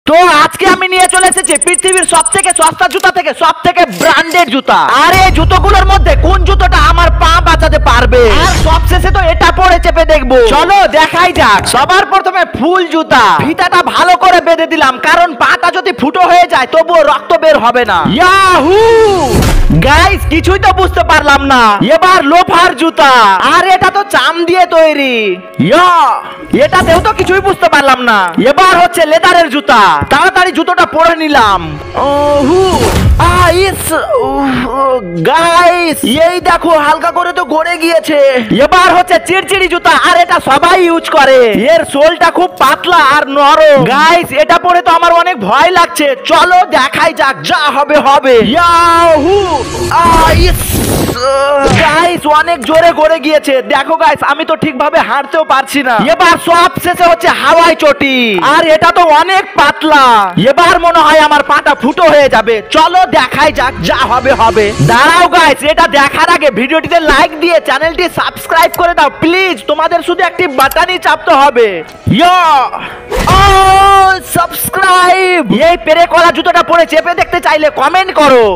তো আজকে আমি নিয়ে চলে এসেছি পৃথিবীর সব থেকে সস্তা জুতা থেকে সব থেকে ব্র্যান্ডেড জুতা। আর এই জুতোগুলোর মধ্যে কোন জুতোটা আমার পা বাঁচাতে পারবে, আর সবশেষে তো এটা পরে চেপে দেখবো। চলো দেখাই যাক। সবার প্রথমে ফুল জুতা। ফিতাটা ভালো করে বেঁধে দিলাম, কারণ পাটা যদি ফুটো হয়ে যায় তবুও রক্ত বের হবে না। ইয়াহু গাইস, কিছুই তো বুঝতে পারলাম না। এবার লোফার জুতা, আর এটা তো চাম দিয়ে তৈরি। এটাতেও তো কিছুই বুঝতে পারলাম না। এবার হচ্ছে লেদারের জুতা। তাড়াতাড়ি জুতোটা পরে নিলাম। গাইস এই দেখো, হালকা করে তো গড়ে গিয়েছে। এবার হচ্ছে চিড়চিড়ি জুতা, আর এটা সবাই ইউজ করে। এর সোলটা খুব পাতলা আর নরম। গাইস এটা পরে তো আমার অনেক ভয় লাগছে। চলো দেখাই যাক, যা হবে হবে। ইয়াহু গাইস অনেক জোরে গড়ে গিয়েছে। দেখো গাইস, আমি তো ঠিকভাবে হাঁটতেও পারছি না। এবার সব শেষে হচ্ছে হাওয়াই চটি, আর এটা তো অনেক পাতলা। এবার মনে হয় আমার পাটা ফুটো হয়ে যাবে। চলো দেখাই যাক, যা হবে হবে। দাঁড়াও গাইস, এটা দেখার আগে ভিডিওটিতে লাইক দিয়ে চ্যানেলটি সাবস্ক্রাইব করে দাও প্লিজ। তোমাদের শুধু একটি বাটনই চাপতে হবে। সাবস্ক্রাইব। এই পেরে কলা জুতোটা পরে চেপে দেখতে চাইলে কমেন্ট করো।